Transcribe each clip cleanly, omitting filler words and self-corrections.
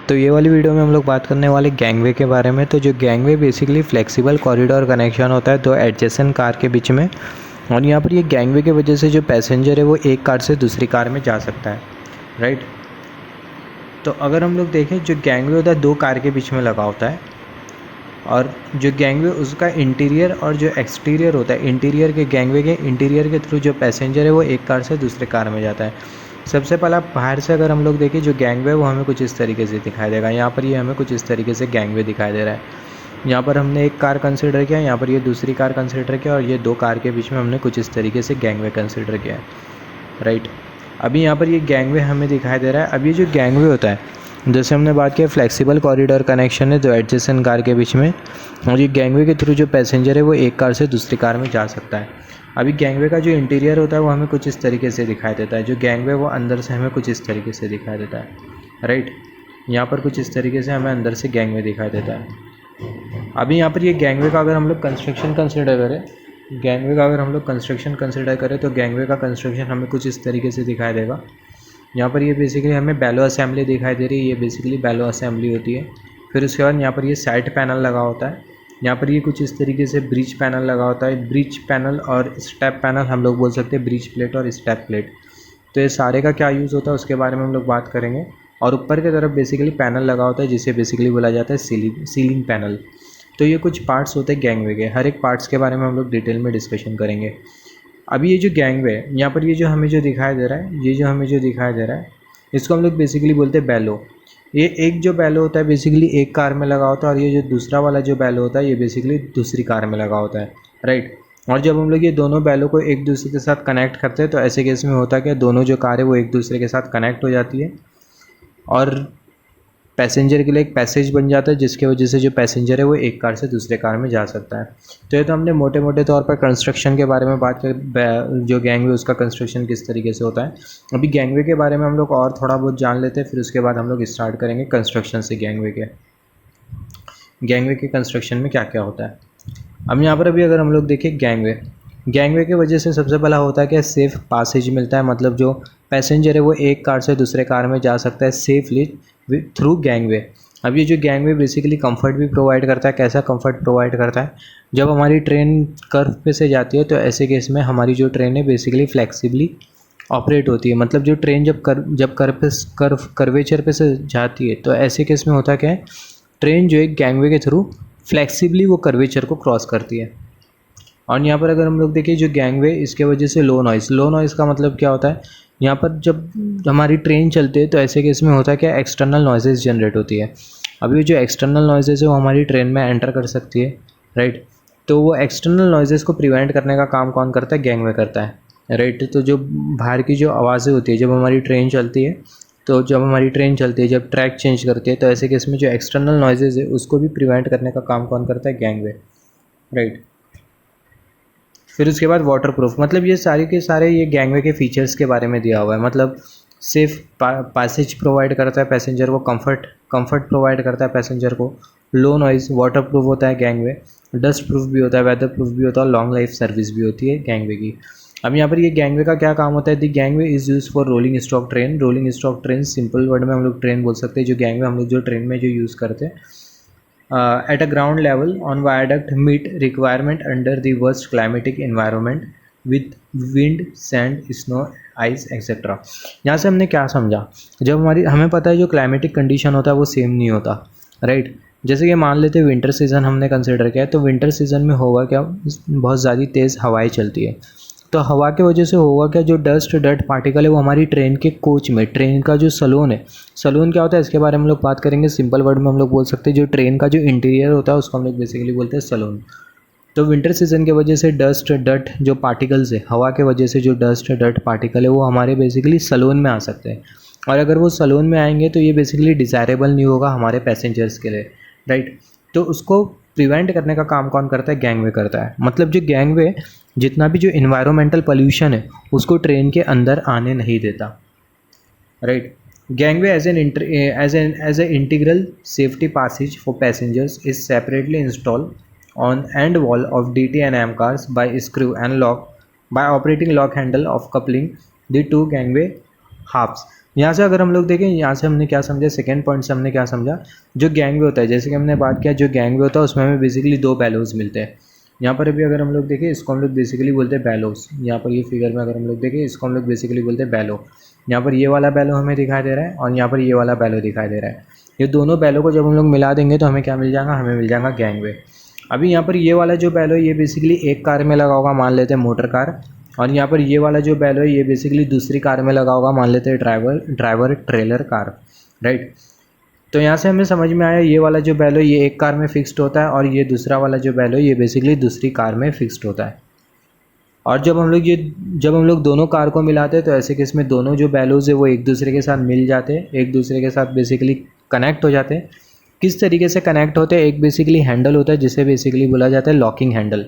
तो ये वाली वीडियो में हम लोग बात करने वाले गैंगवे के बारे में। तो जो gangway basically flexible corridor connection होता है दो एडजेसेंट कार के बीच में, और यहाँ पर ये गैंगवे की वजह से जो पैसेंजर है वो एक कार से दूसरी कार में जा सकता है, राइट। तो अगर हम लोग देखें, जो गैंगवे होता है दो कार के बीच में लगा होता है, और जो गैंगवे उसका इंटीरियर और जो एक्सटीरियर होता है, इंटीरियर के गैंगवे के इंटीरियर के थ्रू जो पैसेंजर है वो एक कार से दूसरे कार में जाता है। सबसे पहला बाहर से अगर हम लोग देखें, जो गैंगवे वो हमें कुछ इस तरीके से दिखाई देगा। यहाँ पर ये हमें कुछ इस तरीके से गैंगवे दिखाई दे रहा है। यहाँ पर हमने एक कार कंसिडर किया, यहाँ पर ये दूसरी कार कंसिडर किया, और ये दो कार के बीच में हमने कुछ इस तरीके से गैंगवे कंसिडर किया है, राइट। अभी यहाँ पर ये गैंगवे हमें दिखाई दे रहा है। अब ये जो गैंगवे होता है, जैसे हमने बात किया फ्लेक्सिबल कॉरिडोर कनेक्शन है दो एडजेसेंट कार के बीच में, और ये गैंगवे के थ्रू जो पैसेंजर है वो एक कार से दूसरी कार में जा सकता है। अभी गैंगवे का जो इंटीरियर होता है वो हमें कुछ इस तरीके से दिखाई देता है। जो गैंगवे वो अंदर से हमें कुछ इस तरीके से दिखाई देता है, राइट। यहाँ पर कुछ इस तरीके से हमें अंदर से गैंगवे दिखाई देता है। अभी यहाँ पर ये गैंगवे का अगर हम लोग कंस्ट्रक्शन कंसिडर करें, तो गैंगवे का कंस्ट्रक्शन हमें कुछ इस तरीके से दिखाई देगा। यहाँ पर ये बेसिकली हमें बैलो असेंबली दिखाई दे रही है, ये बेसिकली बैलो असेंबली होती है। फिर उसके बाद यहाँ पर ये साइड पैनल लगा होता है। यहाँ पर ये कुछ इस तरीके से ब्रिज पैनल लगा होता है। ब्रिज पैनल और स्टेप पैनल हम लोग बोल सकते हैं, ब्रिज प्लेट और स्टेप प्लेट। तो ये सारे का क्या यूज़ होता है उसके बारे में हम लोग बात करेंगे। और ऊपर की तरफ बेसिकली पैनल लगा होता है जिसे बेसिकली बोला जाता है सीलिंग पैनल। तो ये कुछ पार्ट्स होते हैं गैंगवे के, हर एक पार्ट्स के बारे में हम लोग डिटेल में डिस्कशन करेंगे। अभी ये जो गैंगवे है, यहाँ पर ये जो हमें जो दिखाई दे रहा है, इसको हम लोग बेसिकली बोलते हैं बैलो। ये एक जो बैलो होता है बेसिकली एक कार में लगा होता है, और ये जो दूसरा वाला जो बैलो होता है ये बेसिकली दूसरी कार में लगा होता है, राइट। और जब हम लोग ये दोनों बैलो को एक दूसरे के साथ कनेक्ट करते हैं तो ऐसे केस में होता है कि दोनों जो कार है वो एक दूसरे के साथ कनेक्ट हो जाती है, और पैसेंजर के लिए एक पैसेज बन जाता है, जिसके वजह से जो पैसेंजर है वो एक कार से दूसरे कार में जा सकता है। तो ये तो हमने मोटे मोटे तौर पर कंस्ट्रक्शन के बारे में बात कर, जो गैंगवे उसका कंस्ट्रक्शन किस तरीके से होता है। अभी गैंगवे के बारे में हम लोग और थोड़ा बहुत जान लेते हैं, फिर उसके बाद हम लोग स्टार्ट करेंगे कंस्ट्रक्शन से। गैंगवे के कंस्ट्रक्शन में क्या क्या होता है। अब यहाँ पर अभी अगर हम लोग देखें गैंगवे की वजह से सबसे पहला होता है कि सेफ़ पासेज मिलता है, मतलब जो पैसेंजर है वो एक कार से दूसरे कार में जा सकता है सेफली थ्रू गैंगवे। अब ये जो गैंगवे बेसिकली कंफर्ट भी प्रोवाइड करता है। कैसा कंफर्ट प्रोवाइड करता है? जब हमारी ट्रेन कर्व पे से जाती है तो ऐसे केस में हमारी जो ट्रेन है बेसिकली फ्लेक्सिबली ऑपरेट होती है। मतलब जो ट्रेन जब कर्वेचर पे से जाती है तो ऐसे केस में होता क्या है, ट्रेन जो है गैंगवे के थ्रू फ्लेक्सिबली वो कर्वेचर को क्रॉस करती है। और यहाँ पर अगर हम लोग देखें जो गैंगवे, इसके वजह से लो नॉइज़ का मतलब क्या होता है, यहाँ पर जब हमारी ट्रेन चलती है तो ऐसे केस में होता है क्या, एक्सटर्नल नॉइजेस जनरेट होती है। अभी जो एक्सटर्नल नॉइजेस है वो हमारी ट्रेन में एंटर कर सकती है, राइट। तो वो एक्सटर्नल नॉइजेस को प्रिवेंट करने का काम कौन करता है? गैंगवे करता है, राइट। तो जो बाहर की जो आवाज़ें होती है जब हमारी ट्रेन चलती है, जब ट्रैक चेंज करती है, तो ऐसे केस में जो एक्सटर्नल नॉइजेस है उसको भी प्रिवेंट करने का काम कौन करता है? Gangway, right. फिर उसके बाद वाटर प्रूफ, मतलब ये सारे के सारे ये गैंगवे के फीचर्स के बारे में दिया हुआ है। मतलब सेफ पैसेज प्रोवाइड करता है पैसेंजर को, कंफर्ट प्रोवाइड करता है पैसेंजर को, लो नॉइज़, वाटर प्रूफ होता है गैंगवे, डस्ट प्रूफ भी होता है, वेदर प्रूफ भी होता है, लॉन्ग लाइफ सर्विस भी होती है गैंगवे की। अब यहाँ पर ये गैंगवे का क्या काम होता है? The gangway is use for rolling stock train, simple word में हम लोग ट्रेन बोल सकते हैं। जो गैंगवे हम लोग जो ट्रेन में जो यूज़ करते हैं at a ground level on viaduct meet requirement under the worst climatic environment with wind, sand, snow, ice etc. यहाँ से हमने क्या समझा, जब हमें पता है जो क्लाइमेटिक कंडीशन होता है वो सेम नहीं होता, राइट। जैसे कि मान लेते हैं विंटर सीज़न हमने कंसिडर किया है, तो विंटर सीज़न में होगा क्या, बहुत ज़्यादा तेज़ हवाएं चलती है। तो हवा के वजह से होगा क्या, जो डस्ट पार्टिकल है वो हमारी ट्रेन के कोच में, ट्रेन का जो सलून है, सलून क्या होता है इसके बारे में हम लोग बात करेंगे। सिंपल वर्ड में हम लोग बोल सकते हैं जो ट्रेन का जो इंटीरियर होता है उसको हम लोग बेसिकली बोलते हैं सलून। तो विंटर सीज़न की वजह से डस्ट जो पार्टिकल्स है, हवा के वजह से जो डस्ट पार्टिकल है वो हमारे बेसिकली सलून में आ सकते हैं, और अगर वो सलून में आएंगे तो ये बेसिकली डिज़ायरेबल नहीं होगा हमारे पैसेंजर्स के लिए, राइट। तो उसको प्रिवेंट करने का काम कौन करता है? गैंगवे करता है। मतलब जो गैंगवे जितना भी जो इन्वायरमेंटल पोल्यूशन है उसको ट्रेन के अंदर आने नहीं देता, right. Gangway as a integral safety passage for passengers is separately install on end wall of DT and AM cars by screw and lock by operating lock handle of coupling the two gangway halves। यहाँ से अगर हम लोग देखें, यहाँ से हमने क्या समझा, सेकेंड पॉइंट से हमने क्या समझा, जो गैंगवे होता है, जैसे कि हमने बात किया, जो गैंगवे होता है उसमें हमें बेसिकली दो बैलोज मिलते हैं। यहाँ पर अभी अगर हम लोग देखें, इसको हम लोग बेसिकली बोलते हैं बैलोस। यहाँ पर ये फिगर में अगर हम लोग देखें, इसको हम लोग बेसिकली बोलते हैं बैलो। यहाँ पर ये वाला बैलो हमें दिखाई दे रहा है और यहाँ पर ये वाला बैलो दिखाई दे रहा है। ये दोनों बैलो को जब हम लोग मिला देंगे तो हमें क्या मिल जाएगा, हमें मिल जाएगा गैंगवे। अभी यहाँ पर ये वाला जो बैलो है ये बेसिकली एक कार में लगा होगा, मान लेते हैं मोटर कार, और यहाँ पर ये वाला जो बैलो है ये बेसिकली दूसरी कार में लगा होगा, मान लेते हैं ड्राइवर ट्रेलर कार, राइट। तो यहाँ से हमें समझ में आया ये वाला जो बैलो ये एक कार में फिक्स्ड होता है और ये दूसरा वाला जो बैलो ये बेसिकली दूसरी कार में फिक्स्ड होता है। और जब हम लोग दोनों कार को मिलाते हैं तो ऐसे केस में दोनों जो बैलोज है वो एक दूसरे के साथ मिल जाते हैं, एक दूसरे के साथ बेसिकली कनेक्ट हो जाते हैं। किस तरीके से कनेक्ट होते हैं, एक बेसिकली हैंडल होता है जिसे बेसिकली बोला जाता है लॉकिंग हैंडल।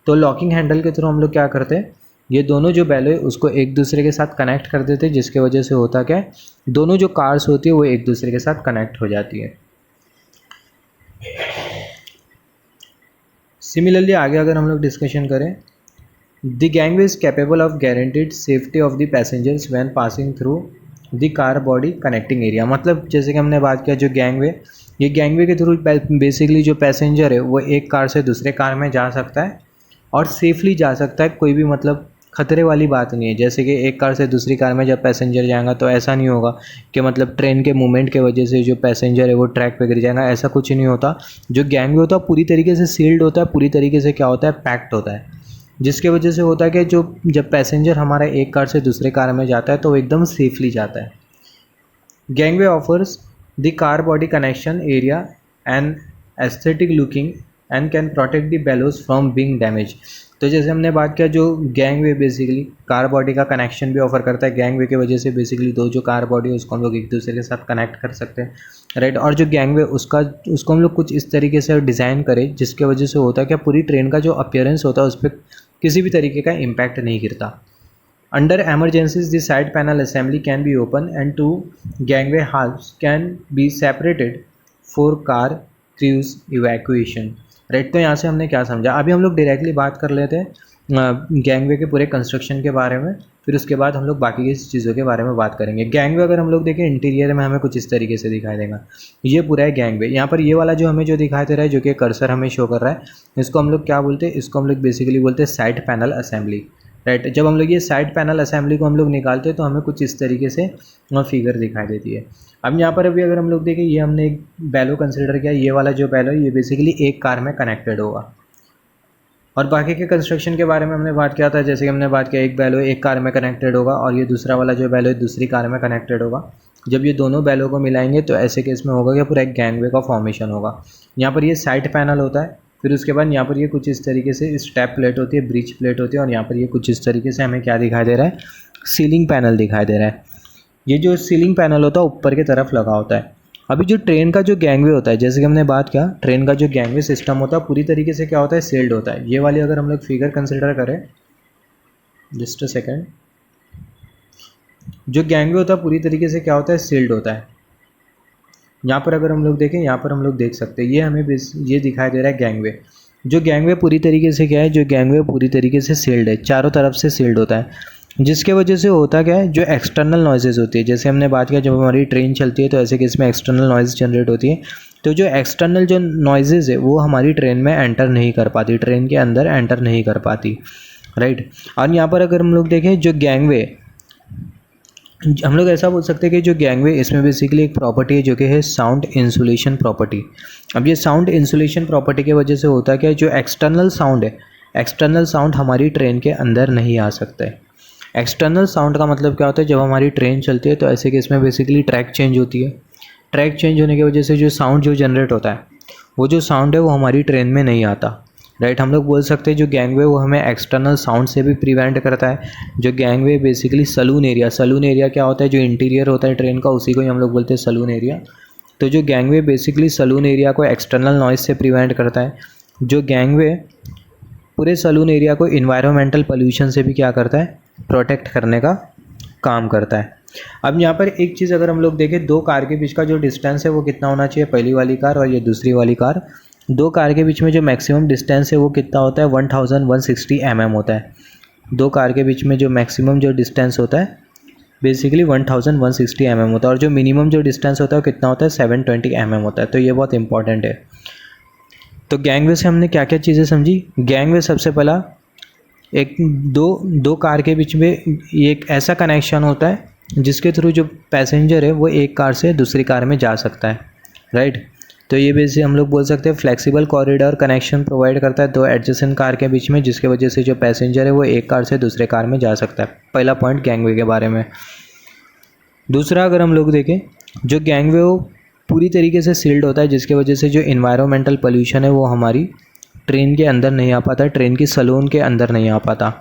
तो लॉकिंग हैंडल के थ्रू हम लोग क्या करते हैं, ये दोनों जो बैलो है उसको एक दूसरे के साथ कनेक्ट कर देते हैं, जिसके वजह से होता क्या है, दोनों जो कार्स होती है वो एक दूसरे के साथ कनेक्ट हो जाती है। सिमिलरली आगे अगर हम लोग डिस्कशन करें, the gangway is capable of guaranteed safety of the passengers when passing through the car body connecting area. मतलब जैसे कि हमने बात किया, जो गैंगवे, ये गैंगवे के थ्रू बेसिकली जो पैसेंजर है वो एक कार से दूसरे कार में जा सकता है और सेफली जा सकता है, कोई भी मतलब खतरे वाली बात नहीं है। जैसे कि एक कार से दूसरी कार में जब पैसेंजर जाएगा तो ऐसा नहीं होगा कि मतलब ट्रेन के मूवमेंट के वजह से जो पैसेंजर है वो ट्रैक पे गिर जाएगा, ऐसा कुछ नहीं होता। जो गैंगवे होता है पूरी तरीके से सील्ड होता है, पूरी तरीके से क्या होता है, पैक्ड होता है, जिसके वजह से होता है कि जब पैसेंजर हमारा एक कार से दूसरे कार में जाता है तो वो एकदम सेफली जाता है। Gangway offers the car body connection area and aesthetic looking and can protect the bellows from being damage. तो जैसे हमने बात किया, जो गैंगवे बेसिकली कार बॉडी का कनेक्शन भी ऑफर करता है। गैंगवे की वजह से बेसिकली दो जो कार बॉडी है उसको हम लोग एक दूसरे के साथ कनेक्ट कर सकते हैं, राइट। और जो गैंगवे उसको हम लोग कुछ इस तरीके से डिज़ाइन करें जिसके वजह से होता है कि पूरी ट्रेन का जो अपीयरेंस होता है उस पर किसी भी तरीके का इम्पैक्ट नहीं गिरता। Under emergencies the side panel assembly can be open and two gangway halves can be separated for car crews evacuation, right. तो यहाँ से हमने क्या समझा, अभी हम लोग डायरेक्टली बात कर लेते हैं गैंगवे के पूरे कंस्ट्रक्शन के बारे में, फिर उसके बाद हम लोग बाकी की चीज़ों के बारे में बात करेंगे। गैंगवे अगर हम लोग देखें इंटीरियर में हमें कुछ इस तरीके से दिखाई देगा, ये पूरा है गैंगवे। यहाँ पर ये वाला जो हमें जो दिखाई दे रहा है, जो कि कर्सर हमें शो कर रहा है, इसको हम लोग क्या बोलते हैं, इसको हम लोग बेसिकली बोलते हैं साइड पैनल असेंबली, राइट। जब हम लोग ये साइड पैनल असेंबली को हम लोग निकालते हैं तो हमें कुछ इस तरीके से फिगर दिखाई देती है। अब यहाँ पर अभी अगर हम लोग देखें, ये हमने एक बैलो कंसिडर किया, ये वाला जो बैलो है ये बेसिकली एक कार में कनेक्टेड होगा। और बाकी के कंस्ट्रक्शन के बारे में हमने बात किया था, जैसे कि हमने बात किया एक बैलो एक कार में कनेक्टेड होगा और ये दूसरा वाला जो बैलो है दूसरी कार में कनेक्टेड होगा। जब ये दोनों बैलो को मिलाएंगे तो ऐसे केस में होगा कि पूरा एक गैंगवे का फॉर्मेशन होगा। यहाँ पर ये साइड पैनल होता है, फिर उसके बाद यहाँ पर ये कुछ इस तरीके से स्टेप प्लेट होती है, ब्रिज प्लेट होती है, और यहाँ पर ये कुछ इस तरीके से हमें क्या दिखाई दे रहा है, सीलिंग पैनल दिखाई दे रहा है। ये जो सीलिंग पैनल होता है ऊपर की तरफ लगा होता है। अभी जो ट्रेन का जो गैंगवे होता है, जैसे कि हमने बात किया, ट्रेन का जो गैंगवे सिस्टम होता है पूरी तरीके से क्या होता है, सेल्ड होता है। ये वाली अगर हम लोग फिगर कंसिडर करें, जस्ट अ सेकेंड, जो गैंगवे होता है पूरी तरीके से क्या होता है, सील्ड होता है। यहाँ पर अगर हम लोग देखें, यहाँ पर हम लोग देख सकते हैं, ये हमें ये दिखाई दे रहा है गैंगवे। जो गैंगवे पूरी तरीके से क्या है, जो गैंगवे पूरी तरीके से सील्ड है, चारों तरफ से सील्ड होता है, जिसके वजह से होता क्या है, जो एक्सटर्नल नॉइजेज़ होती है, जैसे हमने बात किया जब हमारी ट्रेन चलती है तो ऐसे केस में एक्सटर्नल नॉइज़ जनरेट होती है। तो जो एक्सटर्नल जो नॉइजेज़ है वो हमारी ट्रेन में एंटर नहीं कर पाती, ट्रेन के अंदर एंटर नहीं कर पाती, राइट। और यहाँ पर अगर हम लोग देखें, जो गैंगवे, हम लोग ऐसा बोल सकते हैं कि जो गैंगवे, इसमें बेसिकली एक प्रॉपर्टी है जो कि है साउंड इंसुलेशन प्रॉपर्टी। अब ये साउंड इंसुलेशन प्रॉपर्टी की वजह से होता है कि जो एक्सटर्नल साउंड है, एक्सटर्नल साउंड हमारी ट्रेन के अंदर नहीं आ सकता है। एक्सटर्नल साउंड का मतलब क्या होता है, जब हमारी ट्रेन चलती है तो ऐसे केस में बेसिकली ट्रैक चेंज होती है। ट्रैक चेंज होने की वजह से जो साउंड जो जनरेट होता है, वो जो साउंड है वो हमारी ट्रेन में नहीं आता, राइट। हम लोग बोल सकते हैं जो गैंगवे वो हमें एक्सटर्नल साउंड से भी प्रिवेंट करता है। जो गैंगवे बेसिकली सलून एरिया क्या होता है, जो इंटीरियर होता है ट्रेन का, उसी को ही हम लोग बोलते हैं सलून एरिया। तो जो गैंगवे बेसिकली सलून एरिया को एक्सटर्नल नॉइज़ से प्रिवेंट करता है। जो गैंगवे पूरे सलून एरिया को इन्वायरमेंटल पोल्यूशन से भी क्या करता है, प्रोटेक्ट करने का काम करता है। अब यहाँ पर एक चीज़ अगर हम लोग देखें, दो कार के बीच का जो डिस्टेंस है वो कितना होना चाहिए, पहली वाली कार और ये दूसरी वाली कार, दो कार के बीच में जो मैक्सिमम डिस्टेंस है वो कितना होता है, 1160 mm होता है। दो कार के बीच में जो मैक्सिमम जो डिस्टेंस होता है बेसिकली 1160 mm होता है, और जो मिनिमम जो डिस्टेंस होता है वो कितना होता है 720 mm होता है। तो ये बहुत इंपॉर्टेंट है। तो गैंगवे से हमने क्या क्या चीज़ें समझी। गैंगवे सबसे पहला एक दो कार के बीच में एक ऐसा कनेक्शन होता है जिसके थ्रू जो पैसेंजर है वो एक कार से दूसरी कार में जा सकता है, राइट। तो ये बेसिक हम लोग बोल सकते हैं फ्लेक्सिबल कॉरिडोर कनेक्शन प्रोवाइड करता है दो एडजेसेंट कार के बीच में, जिसके वजह से जो पैसेंजर है वो एक कार से दूसरे कार में जा सकता है। पहला पॉइंट गैंगवे के बारे में। दूसरा अगर हम लोग देखें, जो गैंगवे वो पूरी तरीके से सील्ड होता है, जिसके वजह से जो इन्वायरमेंटल पोल्यूशन है वो हमारी ट्रेन के अंदर नहीं आ पाता, ट्रेन की सलून के अंदर नहीं आ पाता।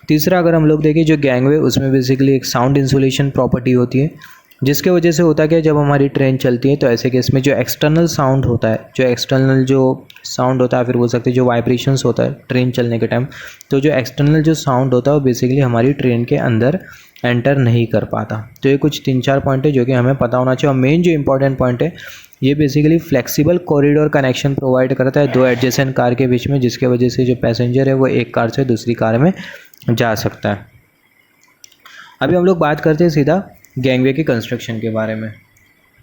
तीसरा अगर हम लोग देखें, जो गैंगवे उसमें बेसिकली एक साउंड इंसुलेशन प्रॉपर्टी होती है, जिसके वजह से होता है कि जब हमारी ट्रेन चलती है तो ऐसे केस में जो एक्सटर्नल साउंड होता है, जो एक्सटर्नल जो साउंड होता है, फिर बोल सकते हैं जो वाइब्रेशंस होता है ट्रेन चलने के टाइम, तो जो एक्सटर्नल जो साउंड होता है वो बेसिकली हमारी ट्रेन के अंदर एंटर नहीं कर पाता। तो ये कुछ 3-4 पॉइंट है जो कि हमें पता होना चाहिए। और मेन जो इंपॉर्टेंट पॉइंट है, ये basically flexible corridor connection provide करता है दो एडजेसेंट कार के बीच में, जिसके वजह से जो पैसेंजर है वो एक कार से दूसरी कार में जा सकता है। अभी हम लोग बात करते हैं सीधा गैंगवे के कंस्ट्रक्शन के बारे में।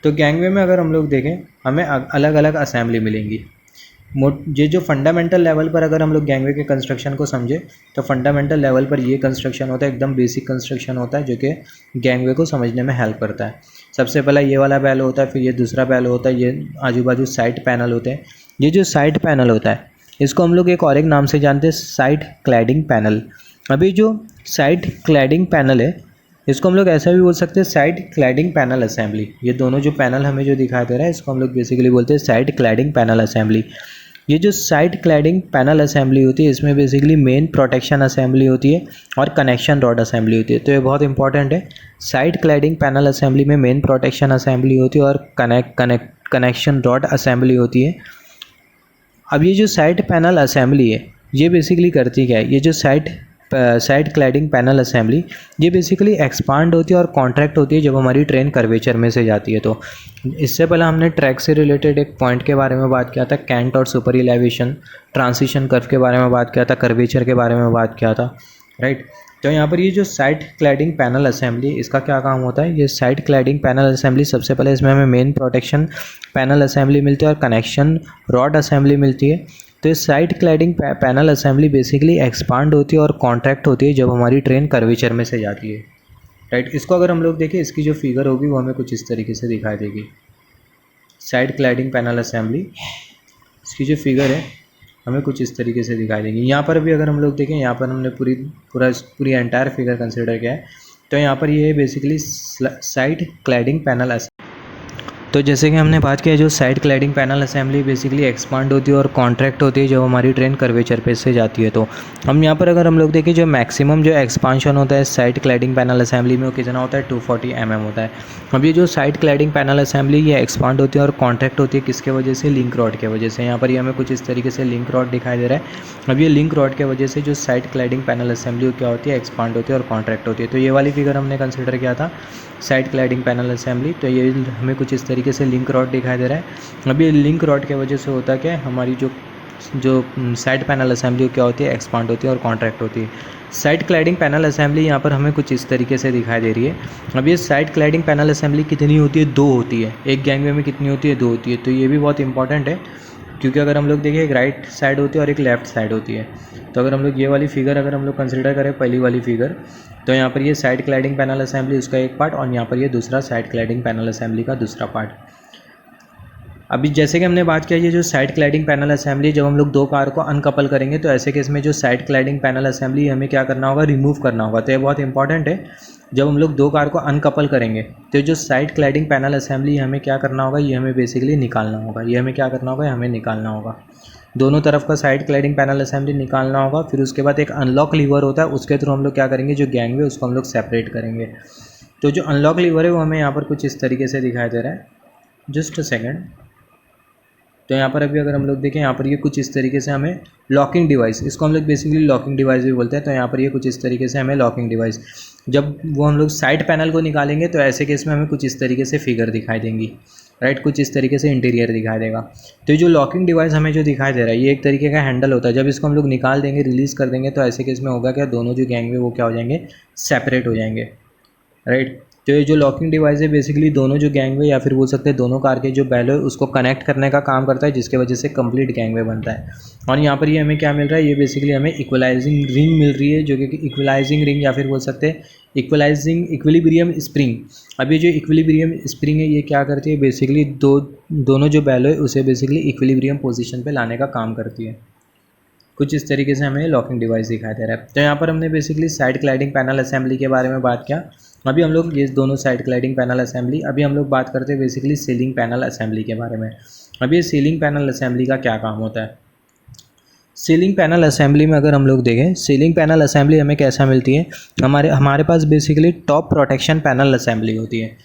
तो गैंगवे में अगर हम लोग देखें, हमें अलग अलग असेंबली मिलेंगी। ये जो फंडामेंटल लेवल पर अगर हम लोग गैंगवे के कंस्ट्रक्शन को समझे, तो फंडामेंटल लेवल पर ये कंस्ट्रक्शन होता है, एकदम बेसिक कंस्ट्रक्शन होता है जो कि गैंगवे को समझने में हेल्प करता है। सबसे पहला ये वाला बैलो होता है, फिर ये दूसरा बैलो होता है, ये आजू बाजू साइड पैनल होते हैं। ये जो साइड पैनल होता है इसको हम लोग एक और एक नाम से जानते हैं, साइड क्लैडिंग पैनल। अभी जो साइड क्लैडिंग पैनल है इसको हम लोग ऐसा भी बोल सकते हैं साइड क्लैडिंग पैनल असेंबली। ये दोनों जो पैनल हमें जो दिखाई दे रहा है इसको हम लोग बेसिकली बोलते हैं साइड क्लैडिंग पैनल असेंबली। ये जो साइड क्लैडिंग पैनल असेंबली होती है इसमें बेसिकली मेन प्रोटेक्शन असेंबली होती है और कनेक्शन रॉड असेंबली होती है। तो ये बहुत इंपॉर्टेंट है। साइड क्लैडिंग पैनल असेंबली में मेन प्रोटेक्शन असेंबली होती है और कनेक्शन रॉड असेंबली होती है। अब ये जो साइड पैनल असेंबली है ये बेसिकली करती क्या है, ये जो साइड क्लैडिंग पैनल असेंबली ये बेसिकली एक्सपांड होती है और कॉन्ट्रैक्ट होती है जब हमारी ट्रेन कर्वेचर में से जाती है। तो इससे पहले हमने ट्रैक से रिलेटेड एक पॉइंट के बारे में बात किया था, कैंट और सुपर इलेवेशन ट्रांसिशन कर्व के बारे में बात किया था, कर्वेचर के बारे में बात किया था, राइट। तो यहाँ पर ये जो साइड क्लैडिंग पैनल असेंबली इसका क्या काम होता है, ये साइड क्लैडिंग पैनल असेंबली सबसे पहले इसमें हमें मेन प्रोटेक्शन पैनल असेंबली मिलती है और कनेक्शन रॉड असेंबली मिलती है। तो इस side cladding panel assembly basically expand होती है और कॉन्ट्रैक्ट होती है जब हमारी ट्रेन कर्वेचर में से जाती है, राइट। इसको अगर हम लोग देखें, इसकी जो फिगर होगी वो हमें कुछ इस तरीके से दिखाई देगी। साइड क्लैडिंग पैनल असेंबली, इसकी जो फिगर है हमें कुछ इस तरीके से दिखाई देंगी। यहाँ पर भी अगर हम लोग देखें, यहाँ पर हमने पूरी एंटायर फिगर कंसिडर किया है। तो यहाँ पर ये basically side cladding panel assembly. तो जैसे कि हमने बात किया, जो side cladding panel assembly basically expand होती है और कॉन्ट्रैक्ट होती है जब हमारी ट्रेन कर्वेचर पे से जाती है। तो हम यहाँ पर अगर हम लोग देखें, जो मैक्सिमम जो एक्सपांशन होता है साइड क्लैडिंग पैनल असेंबली में वो कितना होता है 240 mm होता है। अब ये जो साइड क्लैडिंग पैनल असेंबली ये एक्सपांड होती है और कॉन्ट्रैक्ट होती है किसके वजह से, लिंक रॉड के वजह से। यहाँ पर ये हमें कुछ इस तरीके से लिंक रॉड दिखाई दे रहा है। अब ये लिंक रॉड के वजह से जो साइड क्लैडिंग पैनल असेंबली क्या होती है, एक्सपांड होती है और कॉन्ट्रैक्ट होती है। तो ये वाली फिगर हमने कंसिडर किया था साइड क्लैडिंग पैनल असेंबली। तो ये हमें कुछ इस तरीके से लिंक रॉड दिखाई दे रहा है। अब ये लिंक रॉड के वजह से होता है क्या, हमारी जो साइड पैनल असेंबली क्या होती है, एक्सपांड होती है और कॉन्ट्रैक्ट होती है। साइड क्लैडिंग पैनल असेंबली यहाँ पर हमें कुछ इस तरीके से दिखाई दे रही है। अब ये साइड क्लैडिंग पैनल असेंबली कितनी होती है, 2 होती है। एक गैंगवे में कितनी होती है, 2 होती है। तो ये भी बहुत इंपॉर्टेंट है, क्योंकि अगर हम लोग देखें एक राइट साइड होती है और एक लेफ्ट साइड होती है। तो अगर हम लोग ये वाली फिगर अगर हम लोग कंसिडर करें, पहली वाली फिगर, तो यहाँ पर ये साइड क्लैडिंग पैनल असेंबली उसका एक पार्ट और यहाँ पर ये दूसरा साइड क्लैडिंग पैनल असेंबली का दूसरा पार्ट। अभी जैसे कि हमने बात किया, ये जो साइड क्लैडिंग पैनल असेंबली जब हम लोग 2 कार को अनकपल करेंगे तो ऐसे केस में जो साइड क्लैडिंग पैनल असेंबली हमें क्या करना होगा, रिमूव करना होगा। तो ये बहुत इंपॉर्टेंट है। जब हम लोग 2 कार को अनकपल करेंगे तो जो साइड क्लैडिंग पैनल असेंबली हमें क्या करना होगा, ये हमें बेसिकली निकालना होगा। ये हमें क्या करना होगा, हमें निकालना होगा। दोनों तरफ का साइड क्लैडिंग पैनल असेंबली निकालना होगा। फिर उसके बाद एक अनलॉक लीवर होता है, उसके थ्रू हम लोग क्या करेंगे, जो गैंगवे उसको हम लोग सेपरेट करेंगे। तो जो अनलॉक लीवर है वो हमें यहाँ पर कुछ इस तरीके से दिखाई दे रहा है। Just a second. तो यहाँ पर अभी अगर हम लोग देखें, यहाँ पर ये कुछ इस तरीके से हमें लॉकिंग डिवाइस, इसको हम लोग बेसिकली लॉकिंग डिवाइस भी बोलते हैं। तो यहाँ पर ये कुछ इस तरीके से हमें लॉकिंग डिवाइस, जब वो हम लोग साइड पैनल को निकालेंगे तो ऐसे केस में हमें कुछ इस तरीके से फिगर दिखाई देंगी, राइट। कुछ इस तरीके से इंटीरियर दिखाई देगा। तो ये जो लॉकिंग डिवाइस हमें जो दिखाई दे रहा है ये एक तरीके का हैंडल होता है। जब इसको हम लोग निकाल देंगे, रिलीज़ कर देंगे, तो ऐसे केस में होगा क्या, दोनों जो गैंगवे वो क्या हो जाएंगे, सेपरेट हो जाएंगे, राइट। तो ये जो लॉकिंग डिवाइस है बेसिकली दोनों जो गैंगवे या फिर बोल सकते हैं दोनों कार के जो बैलो है उसको कनेक्ट करने का काम करता है, जिसके वजह से कंप्लीट गैंगवे बनता है। और यहाँ पर ये हमें क्या मिल रहा है, ये बेसिकली हमें इक्वलाइजिंग रिंग मिल रही है, जो कि इक्वलाइजिंग रिंग या फिर बोल सकते हैं इक्विलिब्रियम स्प्रिंग। अब ये जो इक्विलिब्रियम स्प्रिंग है ये क्या करती है, बेसिकली दोनों जो बैलो है उसे बेसिकली इक्विलिब्रियम पोजीशन पे लाने का काम करती है। कुछ इस तरीके से हमें लॉकिंग डिवाइस दिखाई दे रहा है। तो यहाँ पर हमने basically side cladding panel assembly के बारे में बात किया। अभी हम लोग ये दोनों साइड क्लाइडिंग पैनल असेंबली, अभी हम लोग बात करते हैं बेसिकली सीलिंग पैनल असेंबली के बारे में। अभी ये सीलिंग पैनल असेंबली का क्या काम होता है। सीलिंग पैनल असेंबली में अगर हम लोग देखें, सीलिंग पैनल असेंबली हमें कैसा मिलती है, हमारे पास basically top protection panel assembly होती है।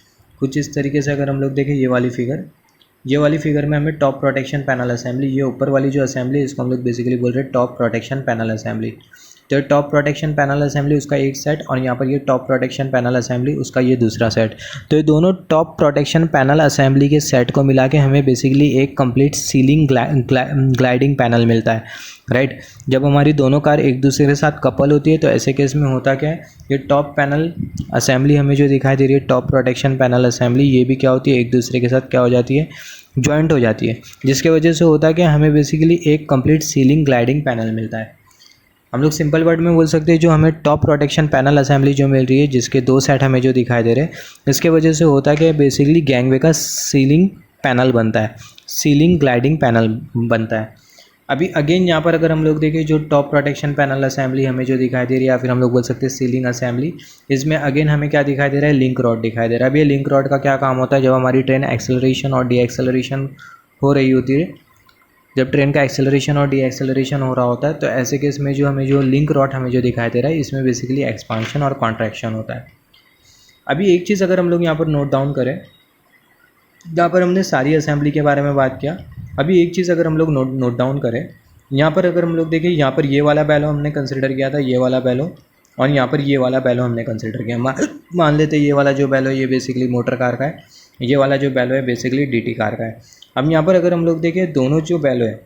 कुछ इस तरीके से अगर हम लोग देखें ये वाली फिगर में हमें टॉप प्रोटेक्शन पैनल असेंबली, ये ऊपर वाली जो असेंबली है इसको हम लोग बेसिकली बोल रहे हैं टॉप प्रोटेक्शन पैनल असेंबली। तो टॉप प्रोटेक्शन पैनल असेंबली उसका एक सेट, और यहाँ पर ये टॉप प्रोटेक्शन पैनल असेंबली उसका ये दूसरा सेट। तो ये दोनों टॉप प्रोटेक्शन पैनल असेंबली के सेट को मिला के हमें बेसिकली एक कंप्लीट सीलिंग ग्लाइडिंग पैनल मिलता है, राइट। जब हमारी दोनों कार एक दूसरे के साथ कपल होती है तो ऐसे केस में होता क्या है, ये टॉप पैनल असेंबली हमें जो दिखाई दे रही है टॉप प्रोटेक्शन पैनल असेंबली, ये भी क्या होती है, एक दूसरे के साथ क्या हो जाती है, जॉइंट हो जाती है, जिसके वजह से होता है कि हमें बेसिकली एक कंप्लीट सीलिंग ग्लाइडिंग पैनल मिलता है। हम लोग सिंपल वर्ड में बोल सकते हैं जो हमें टॉप प्रोटेक्शन पैनल असेंबली जो मिल रही है, जिसके दो सेट हमें जो दिखाई दे रहे हैं, इसके वजह से होता है कि बेसिकली गैंगवे का सीलिंग पैनल बनता है, सीलिंग ग्लाइडिंग पैनल बनता है। अभी अगेन यहाँ पर अगर हम लोग देखें जो टॉप प्रोटेक्शन पैनल असेंबली हमें जो दिखाई दे रही है, या फिर हम लोग बोल सकते हैं सीलिंग असेंबली, इसमें अगेन हमें क्या दिखाई दे रहा है, लिंक रॉड दिखाई दे रहा है। अब ये लिंक रॉड का क्या काम होता है, जब हमारी ट्रेन एक्सेलरेशन और डी एक्सेलरेशन हो रही होती है, जब ट्रेन का एक्सेलरेशन और डी एक्सेलरेशन हो रहा होता है, तो ऐसे केस में जो हमें जो लिंक रॉड हमें जो दिखाई दे रहा है, इसमें बेसिकली एक्सपांशन और कॉन्ट्रैक्शन होता है। अभी एक चीज़ अगर हम लोग यहाँ पर नोट डाउन करें, जहाँ पर हमने सारी असेंबली के बारे में बात किया, अभी एक चीज़ अगर हम लोग नोट डाउन करें, यहाँ पर अगर हम लोग देखें, यहाँ पर ये वाला बैलो हमने कंसिडर किया था, ये वाला बैलो, और यहाँ पर ये वाला बैलो हमने कंसिडर किया। मान लेते ये वाला जो बैलो ये बेसिकली मोटर कार का है, ये वाला जो बैलो है बेसिकली डीटी कार का है। अब यहाँ पर अगर हम लोग देखें दोनों जो बैलो है,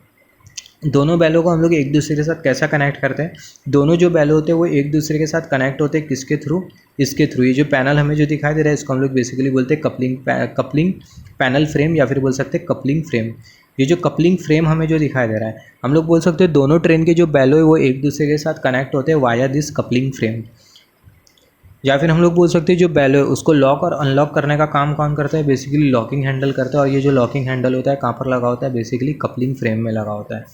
दोनों बैलों को हम लोग एक दूसरे के साथ कैसा कनेक्ट करते हैं, दोनों जो बैलो होते हैं वो एक दूसरे के साथ कनेक्ट होते हैं किसके थ्रू, इसके थ्रू। ये जो पैनल हमें जो दिखाई दे रहा है इसको हम लोग बेसिकली बोलते हैं कपलिंग पैनल फ्रेम, या फिर बोल सकते हैं कपलिंग फ्रेम। ये जो कपलिंग फ्रेम हमें जो दिखाई दे रहा है, हम लोग बोल सकते हैं दोनों ट्रेन के जो बैलो है वो एक दूसरे के साथ कनेक्ट होते हैं वाया दिस कपलिंग फ्रेम। या फिर हम लोग बोल सकते हैं जो बैलो है उसको लॉक और अनलॉक करने का काम कौन करता है, बेसिकली लॉकिंग हैंडल करता है। और ये जो लॉकिंग हैंडल होता है कहाँ पर लगा होता है, बेसिकली कपलिंग फ्रेम में लगा होता है।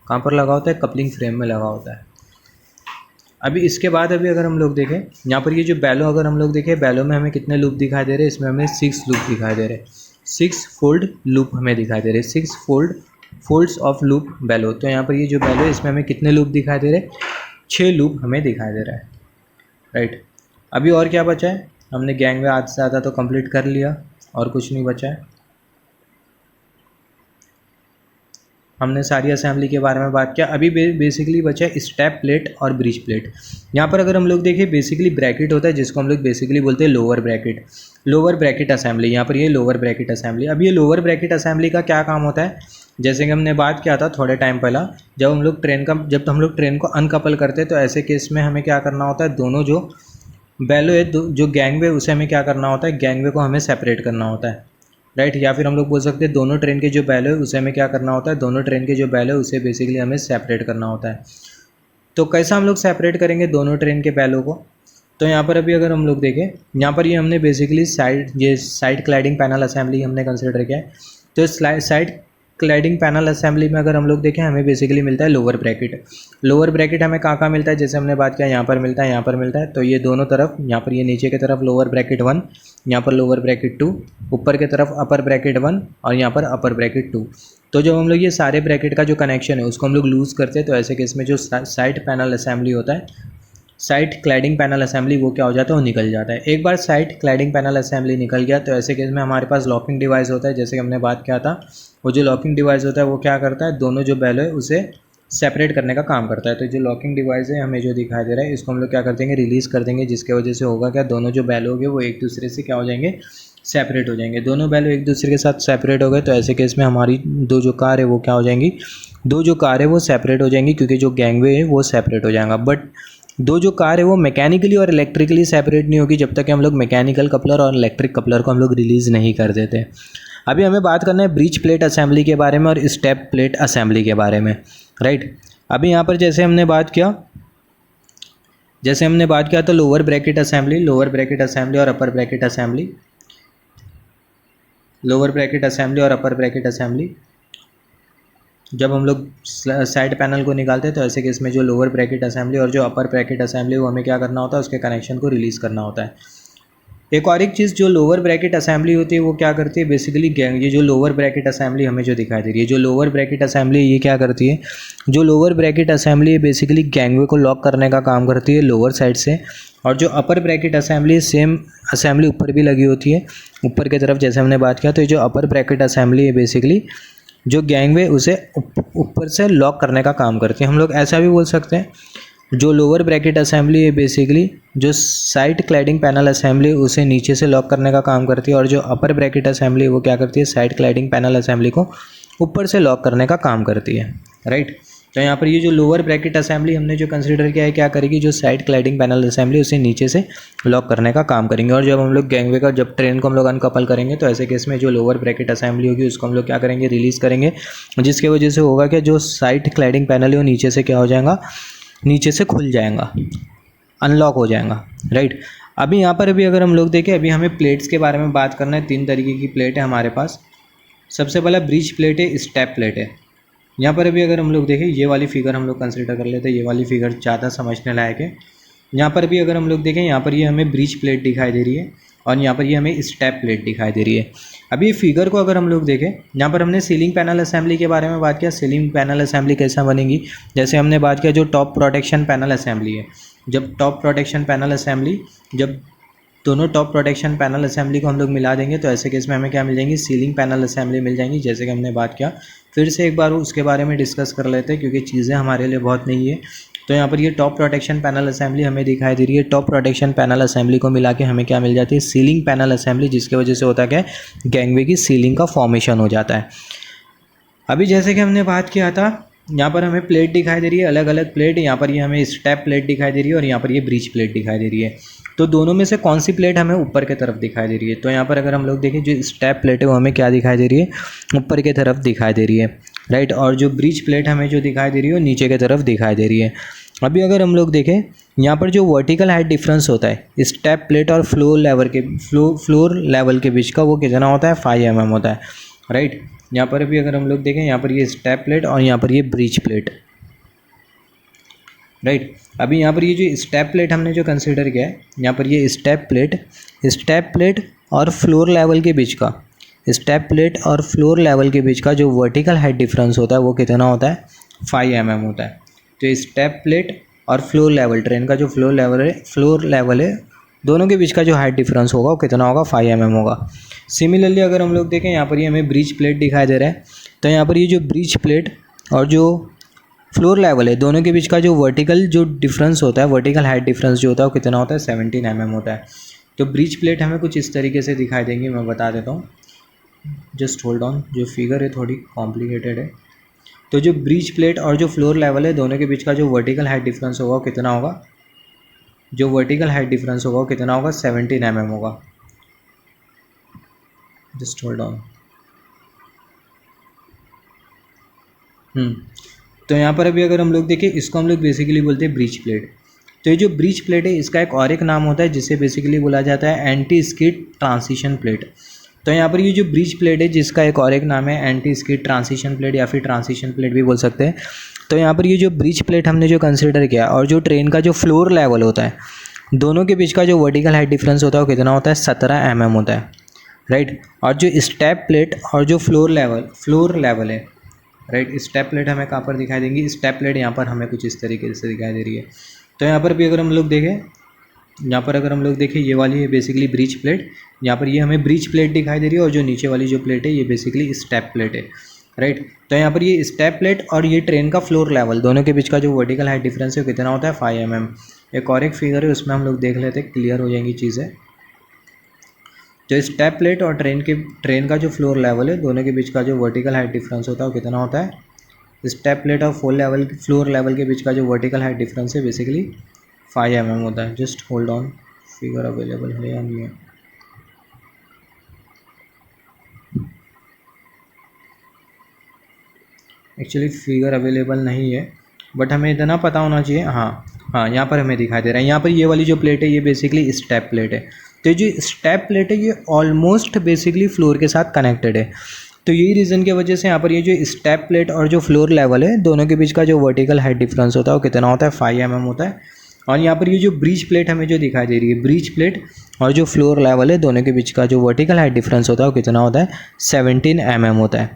कहाँ पर लगा होता है, कपलिंग फ्रेम में लगा होता है। अभी इसके बाद अभी अगर हम लोग देखें यहाँ पर ये जो बैलो, अगर हम लोग देखें बैलो में हमें कितने लूप दिखाई दे रहे हैं, इसमें हमें 6 लूप दिखाई दे रहे हैं, 6 फोल्ड लूप हमें दिखाई दे रहे हैं, 6 फोल्ड्स ऑफ लूप बैलो। तो यहाँ पर ये जो बैलो है इसमें हमें कितने लूप दिखाई दे रहे हैं, 6 लूप हमें दिखाई दे रहा है, राइट। अभी और क्या बचा है, हमने गैंगवे आधा से ज़्यादा तो कंप्लीट कर लिया, और कुछ नहीं बचा है। हमने सारी असेंबली के बारे में बात किया। अभी बेसिकली बचा है स्टेप प्लेट और ब्रिज प्लेट। यहाँ पर अगर हम लोग देखें बेसिकली ब्रैकेट होता है जिसको हम लोग बेसिकली बोलते हैं लोअर ब्रैकेट असेंबली। यहाँ पर ये लोअर ब्रैकेट असेंबली। अब ये लोअर ब्रैकेट असेंबली का क्या काम होता है, जैसे कि हमने बात किया था थोड़े टाइम पहला, जब हम लोग ट्रेन को अनकपल करते हैं तो ऐसे केस में हमें क्या करना होता है, दोनों जो बैलो है जो गैंगवे उसे हमें क्या करना होता है, गैंगवे को हमें सेपरेट करना होता है, राइट। या फिर हम लोग बोल सकते हैं दोनों ट्रेन के जो बैलो है उसे हमें क्या करना होता है, दोनों ट्रेन के जो बैलो है उसे बेसिकली हमें सेपरेट करना होता है। तो कैसा हम लोग सेपरेट करेंगे दोनों ट्रेन के बैलो को, तो यहाँ पर अभी अगर हम लोग देखें, यहाँ पर ये हमने basically side cladding panel assembly हमने कंसिडर किया है। तो साइड क्लाइडिंग पैनल असेंबली में अगर हम लोग देखें हमें बेसिकली मिलता है लोअर ब्रैकेट हमें कहाँ मिलता है, जैसे हमने बात किया यहाँ पर मिलता है, यहाँ पर मिलता है। तो ये दोनों तरफ, यहाँ पर ये नीचे की तरफ लोअर ब्रैकेट 1, यहाँ पर लोअर ब्रैकेट 2, ऊपर की तरफ अपर ब्रैकेट 1 और यहाँ पर अपर ब्रैकेट 2। तो जब हम लोग ये सारे ब्रैकेट का जो कनेक्शन है उसको हम लोग लूज़ करते हैं, तो ऐसे केस में जो साइड पैनल असेंबली होता है, साइड क्लैडिंग पैनल असेंबली, वो क्या हो जाता है, वो निकल जाता है। एक बार साइड क्लैडिंग पैनल असेंबली निकल गया तो ऐसे केस में हमारे पास लॉकिंग डिवाइस होता है, जैसे कि हमने बात किया था। वो जो लॉकिंग डिवाइस होता है वो क्या करता है, दोनों जो बैलो है उसे सेपरेट करने का काम करता है। तो जो लॉकिंग डिवाइस है हमें जो दिखाई दे रहा है इसको हम लोग क्या कर देंगे, रिलीज़ कर देंगे, जिसके वजह से होगा क्या, दोनों जो बैलो होंगे वो एक दूसरे से क्या हो जाएंगे, सेपरेट हो जाएंगे। दोनों बैलो एक दूसरे के साथ सेपरेट हो गए तो ऐसे केस में हमारी दो जो कार है वो क्या हो जाएंगी, दो जो कार है वो सेपरेट हो जाएंगी, क्योंकि जो गैंगवे है वो सेपरेट हो जाएगा। बट दो जो कार है वो मैकेनिकली और इलेक्ट्रिकली सेपरेट नहीं होगी जब तक कि हम लोग मैकेनिकल कपलर और इलेक्ट्रिक कपलर को हम लोग रिलीज़ नहीं कर देते। अभी हमें बात करना है ब्रिज प्लेट असेंबली के बारे में और स्टेप प्लेट असेंबली के बारे में, राइट। अभी यहाँ पर जैसे हमने बात किया तो लोअर ब्रैकेट असेंबली और upper bracket assembly, lower bracket assembly और अपर ब्रैकेट असेंबली। जब हम लोग साइड पैनल को निकालते हैं तो ऐसे केस में जो लोअर ब्रैकेट असेंबली और जो अपर ब्रैकेट असेंबली वो हमें क्या करना होता है, उसके कनेक्शन को रिलीज़ करना होता है। एक और एक चीज़ जो लोअर ब्रैकेट असेंबली होती है वो क्या करती है, बेसिकली ये जो लोअर ब्रैकेट असेंबली हमें जो दिखाई दे रही है, जो लोअर ब्रैकेट असेंबली ये क्या करती है, जो lower bracket assembly basically gangway को लॉक करने का काम करती है लोअर साइड से। और जो अपर ब्रैकेट असेंबली, सेम असेंबली ऊपर भी लगी होती है ऊपर की तरफ जैसे हमने बात किया। तो ये जो अपर ब्रैकेट असेंबली है बेसिकली जो गैंगवे उसे ऊपर से लॉक करने का काम करती है। हम लोग ऐसा भी बोल सकते हैं जो लोअर ब्रैकेट असेंबली है बेसिकली जो साइड क्लैडिंग पैनल असेंबली उसे नीचे से लॉक करने का काम करती है, और जो अपर ब्रैकेट असेंबली वो क्या करती है, साइड क्लैडिंग पैनल असेंबली को ऊपर से लॉक करने का काम करती है, राइट। तो यहाँ पर ये जो लोअर ब्रैकेट असेंबली हमने जो कंसीडर किया है क्या करेगी, जो साइड क्लैडिंग पैनल असेंबली उसे नीचे से लॉक करने का काम करेंगे। और जब हम लोग गैंगवे का जब ट्रेन को हम लोग अनकपल करेंगे तो ऐसे केस में जो लोअर ब्रैकेट असेंबली होगी उसको हम लोग क्या करेंगे, रिलीज़ करेंगे, जिसकी वजह से होगा कि जो साइड क्लैडिंग पैनल है वो नीचे से क्या हो जाएगा, नीचे से खुल जाएगा, अनलॉक हो जाएगा, राइट। अभी यहाँ पर अभी अगर हम लोग देखें, अभी हमें प्लेट्स के बारे में बात करना है। 3 तरीके की प्लेट है हमारे पास। सबसे पहला ब्रिज प्लेट है, स्टेप प्लेट है। यहाँ पर अभी अगर हम लोग देखें, ये वाली फिगर हम लोग कंसिडर कर लेते हैं, ये वाली फिगर ज़्यादा समझने लायक है। यहाँ पर भी अगर हम लोग देखें, यहाँ पर ये हमें ब्रिज प्लेट दिखाई दे रही है और यहाँ पर ये हमें स्टेप प्लेट दिखाई दे रही है। अभी फिगर को अगर हम लोग देखें, यहाँ पर हमने सीलिंग पैनल असेंबली के बारे में बात किया। सीलिंग पैनल असेंबली कैसा बनेगी, जैसे हमने बात किया जो टॉप प्रोटेक्शन पैनल असेंबली है, जब टॉप प्रोटेक्शन पैनल असेंबली, जब दोनों टॉप प्रोटेक्शन पैनल असेंबली को हम लोग मिला देंगे तो ऐसे केस में हमें क्या मिल जाएंगी, सीलिंग पैनल असेंबली मिल जाएंगी, जैसे कि हमने बात किया। फिर से एक बार उसके बारे में डिस्कस कर लेते हैं क्योंकि चीज़ें हमारे लिए बहुत नहीं है। तो यहाँ पर ये टॉप प्रोटेक्शन पैनल असेंबली हमें दिखाई दे रही है। टॉप प्रोटेक्शन पैनल असेंबली को मिला के हमें क्या मिल जाती है, सीलिंग पैनल असेंबली, जिसकी वजह से होता क्या है, गैंगवे की सीलिंग का फॉर्मेशन हो जाता है। अभी जैसे कि हमने बात किया था, यहाँ पर हमें प्लेट दिखाई दे रही है, अलग अलग प्लेट। यहाँ पर ये हमें स्टेप प्लेट दिखाई दे रही है और यहाँ पर ये ब्रिज प्लेट दिखाई दे रही है। तो दोनों में से कौन सी प्लेट हमें ऊपर की तरफ दिखाई दे रही है, तो यहाँ पर अगर हम लोग देखें, जो स्टेप प्लेट है वो हमें क्या दिखाई दे रही है, ऊपर की तरफ दिखाई दे रही है, राइट। और जो ब्रिज प्लेट हमें जो दिखाई दे रही है वो नीचे की तरफ दिखाई दे रही है। अभी अगर हम लोग देखें, यहाँ पर जो वर्टिकल हाइट डिफरेंस होता है स्टेप प्लेट और फ्लोर लेवल के बीच का, वो कितना होता है, 5 mm होता है, राइट। यहाँ पर भी अगर हम लोग देखें, यहाँ पर ये स्टेप प्लेट और यहाँ पर ये ब्रिज प्लेट, राइट। अभी यहाँ पर ये जो स्टेप प्लेट हमने जो कंसीडर किया है, यहाँ पर ये स्टेप प्लेट और फ्लोर लेवल के बीच का, स्टेप प्लेट और फ्लोर लेवल के बीच का जो वर्टिकल हाइट डिफरेंस होता है वो कितना होता है, 5 mm होता है। तो स्टेप प्लेट और फ्लोर लेवल, ट्रेन का जो फ्लोर लेवल है दोनों के बीच का जो हाइट डिफरेंस होगा वो कितना होगा, 5 mm होगा। सिमिलरली अगर हम लोग देखें, यहाँ पर ये हमें ब्रिज प्लेट दिखाई दे रहा है, तो यहाँ पर ये जो ब्रिज प्लेट और जो फ्लोर लेवल है दोनों के बीच का जो वर्टिकल जो डिफरेंस होता है, वर्टिकल हाइट डिफरेंस जो होता है वो कितना होता है, 17 mm होता है। तो ब्रिज प्लेट हमें कुछ इस तरीके से दिखाई देंगी, मैं बता देता हूँ, जस्ट होल्ड ऑन। जो फिगर है थोड़ी कॉम्प्लिकेटेड है। तो जो ब्रिज प्लेट और जो फ्लोर लेवल है दोनों के बीच का जो वर्टिकल हाइट डिफरेंस होगा वो कितना होगा, जो वर्टिकल हाइट डिफरेंस होगा वो कितना होगा, 17 mm होगा। Just hold on. तो यहाँ पर अभी अगर हम लोग देखें, इसको हम लोग बेसिकली बोलते हैं ब्रिज प्लेट। तो ये जो ब्रिज प्लेट है इसका एक और एक नाम होता है जिसे बेसिकली बोला जाता है एंटी स्किड ट्रांजिशन प्लेट। तो यहाँ पर ये जो ब्रिज प्लेट है जिसका एक और एक नाम है एंटी स्किड ट्रांजिशन प्लेट या फिर ट्रांजिशन प्लेट भी बोल सकते हैं। तो यहाँ पर ये जो ब्रिज प्लेट हमने जो कंसिडर किया और जो ट्रेन का जो फ्लोर लेवल होता है दोनों के बीच का जो वर्टिकल हाइट डिफरेंस होता है वो कितना होता है, 17 mm होता है, राइट। और जो स्टेप प्लेट और जो फ्लोर लेवल है, राइट। स्टेप प्लेट हमें कहाँ पर दिखाई देंगी, स्टेप प्लेट यहाँ पर हमें कुछ इस तरीके से दिखाई दे रही है। तो यहाँ पर भी अगर हम लोग देखें, यहाँ पर अगर हम लोग देखें, ये वाली है बेसिकली ब्रिज प्लेट, यहाँ पर ये हमें ब्रिज प्लेट दिखाई दे रही है और जो नीचे वाली जो प्लेट है ये बेसिकली स्टेप प्लेट है, राइट। तो यहाँ पर ये स्टेप प्लेट और ये ट्रेन का फ्लोर लेवल दोनों के बीच का जो वर्टिकल हाइट डिफरेंस है वो कितना होता है, 5 mm। एक और एक फिगर है उसमें हम लोग देख लेते हैं, क्लियर हो जाएंगी चीज़ें। जो स्टेप प्लेट और ट्रेन का जो फ्लोर लेवल है दोनों के बीच का जो वर्टिकल हाइट डिफरेंस होता है वो कितना होता है, स्टेप प्लेट और फ्लोर लेवल के बीच का जो वर्टिकल हाइट डिफरेंस है बेसिकली 5 mm होता है। Just hold on, figure available है या नहीं है। एक्चुअली फिगर अवेलेबल नहीं है, बट हमें इतना पता होना चाहिए। हाँ हाँ, यहाँ पर हमें दिखाई दे रहा है। यहाँ पर ये वाली जो प्लेट है ये बेसिकली स्टेप प्लेट है। तो ये जो स्टेप प्लेट है ये ऑलमोस्ट बेसिकली फ्लोर के साथ कनेक्टेड है। तो यही रीज़न की वजह से यहाँ पर ये जो स्टेप प्लेट और जो फ्लोर लेवल है दोनों के बीच का जो वर्टिकल हाइट डिफरेंस होता है वो कितना होता है, 5 mm होता है। और यहाँ पर ये जो ब्रीच प्लेट हमें जो दिखाई दे रही है, ब्रीच प्लेट और जो फ्लोर लेवल है दोनों के बीच का जो वर्टिकल हाइट डिफरेंस होता है वो कितना होता है, 17 mm होता है,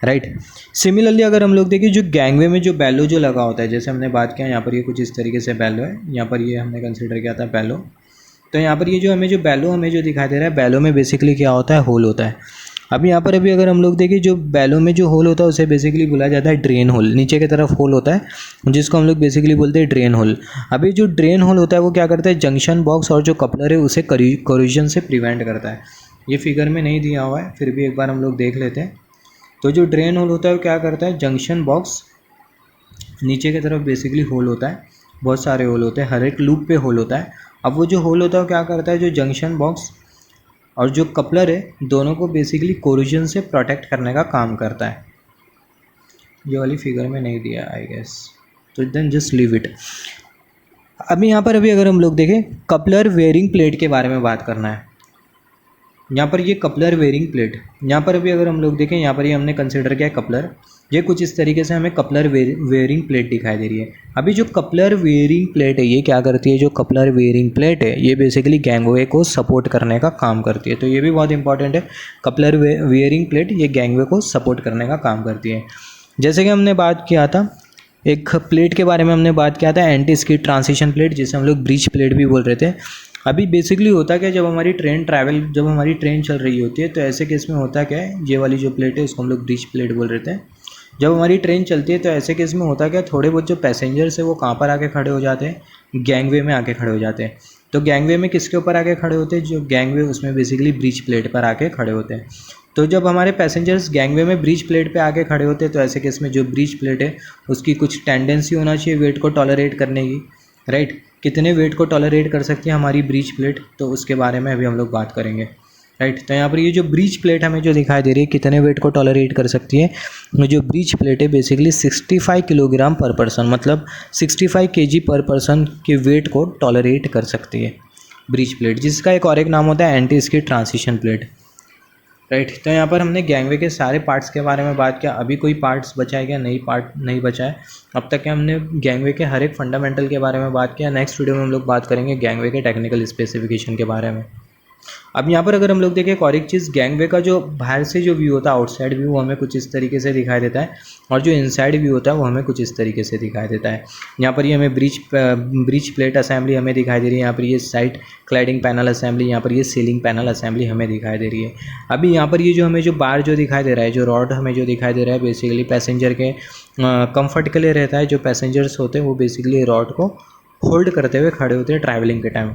राइट। सिमिलरली अगर हम लोग देखें जो गैंगवे में जो बैलो जो लगा होता है, जैसे हमने बात किया यहाँ पर ये कुछ इस तरीके से बैलो है, यहाँ पर ये हमने कंसिडर किया था बैलो। तो यहाँ पर ये जो हमें जो बैलो हमें जो दिखाई दे रहा है, बैलो में बेसिकली क्या होता है, होल होता है। अब यहाँ पर अभी अगर हम लोग देखें जो बैलो में जो होल होता है उसे बेसिकली बोला जाता है ड्रेन होल। नीचे की तरफ होल होता है जिसको हम लोग बेसिकली बोलते हैं ड्रेन होल। अभी जो ड्रेन होल होता है वो क्या करता है, जंक्शन बॉक्स और जो कपलर है उसे कोरिजन से प्रिवेंट करता है। ये फिगर में नहीं दिया हुआ है, फिर भी एक बार हम लोग देख लेते हैं। तो जो ड्रेन होल होता है वो क्या करता है, जंक्शन बॉक्स नीचे की तरफ बेसिकली होल होता है, बहुत सारे होल होते हैं, हर एक लूप पे होल होता है। अब वो जो होल होता है वो क्या करता है, जो जंक्शन बॉक्स और जो कपलर है दोनों को बेसिकली कोरिजन से प्रोटेक्ट करने का काम करता है। ये वाली फिगर में नहीं दिया आई गेस, तो देन जस्ट लीव इट। अभी यहाँ पर अभी अगर हम लोग देखें कपलर वेयरिंग प्लेट के बारे में बात करना है। यहाँ पर ये कपलर वेयरिंग प्लेट, यहाँ पर अभी अगर हम लोग देखें यहाँ पर ये हमने कंसिडर किया है कपलर। ये कुछ इस तरीके से हमें कपलर वेयरिंग प्लेट दिखाई दे रही है। अभी जो कपलर वेयरिंग प्लेट है ये क्या करती है, जो कपलर वेयरिंग प्लेट है ये बेसिकली गैंगवे को सपोर्ट करने का काम करती है। तो ये भी बहुत इंपॉर्टेंट है, कपलर वेयरिंग प्लेट ये गैंगवे को सपोर्ट करने का काम करती है। जैसे कि हमने बात किया था एक प्लेट के बारे में, हमने बात किया था एंटी स्किड ट्रांजिशन प्लेट, जिसे हम लोग ब्रिज प्लेट भी बोल रहे थे। अभी बेसिकली होता क्या है, जब हमारी ट्रेन चल रही होती है तो ऐसे केस में होता क्या है, ये वाली जो प्लेट है उसको हम लोग ब्रिज प्लेट बोल रहे थे। जब हमारी ट्रेन चलती है तो ऐसे केस में होता क्या, थोड़े बहुत जो पैसेंजर्स है वो कहाँ पर आके खड़े हो जाते हैं, गैंगवे में आके खड़े हो जाते हैं। तो गैंगवे में किसके ऊपर आके खड़े होते हैं, जो गैंगवे उसमें बेसिकली ब्रिज प्लेट पर आके खड़े होते हैं। तो जब हमारे पैसेंजर्स गैंगवे में ब्रिज प्लेट पे आके खड़े होते हैं तो ऐसे केस में जो ब्रिज प्लेट है उसकी कुछ टेंडेंसी होना चाहिए वेट को टॉलरेट करने की, राइट। कितने वेट को टॉलरेट कर सकती है हमारी ब्रिज प्लेट, तो उसके बारे में अभी हम लोग बात करेंगे, राइट। तो यहाँ पर ये जो ब्रिज प्लेट हमें जो दिखाई दे रही है कितने वेट को टॉलरेट कर सकती है, जो ब्रिज प्लेट है बेसिकली 65 किलोग्राम पर पर्सन, मतलब 65 kg पर पर्सन के वेट को टॉलरेट कर सकती है ब्रिज प्लेट, जिसका एक और एक नाम होता है anti skid transition plate, right. तो यहाँ पर हमने गैंगवे के सारे पार्ट्स के बारे में बात किया। अभी कोई पार्ट्स बचा है क्या, नहीं बचा है। अब तक के हमने गैंगवे के हर एक फंडामेंटल के बारे में बात किया। नेक्स्ट वीडियो में हम लोग बात करेंगे गैंगवे के टेक्निकल स्पेसिफिकेशन के बारे में। अब यहाँ पर अगर हम लोग देखें एक और एक चीज़, गैंगवे का जो बाहर से जो व्यू होता है आउटसाइड व्यू वो हमें कुछ इस तरीके से दिखाई देता है, और जो इनसाइड व्यू होता है वो हमें कुछ इस तरीके से दिखाई देता है। यहाँ पर ये हमें ब्रिज प्लेट असेंबली हमें दिखाई दे रही है, यहाँ पर ये साइड क्लाइडिंग पैनल असेंबली, यहाँ पर ये सीलिंग पैनल असेंबली हमें दिखाई दे रही है। अभी यहाँ पर ये जो हमें जो बार जो दिखाई दे रहा है, जो रॉड हमें जो दिखाई दे रहा है बेसिकली पैसेंजर के कंफर्ट के लिए रहता है। जो पैसेंजर्स होते हैं वो बेसिकली रॉड को होल्ड करते हुए खड़े होते हैं ट्रैवलिंग के टाइम,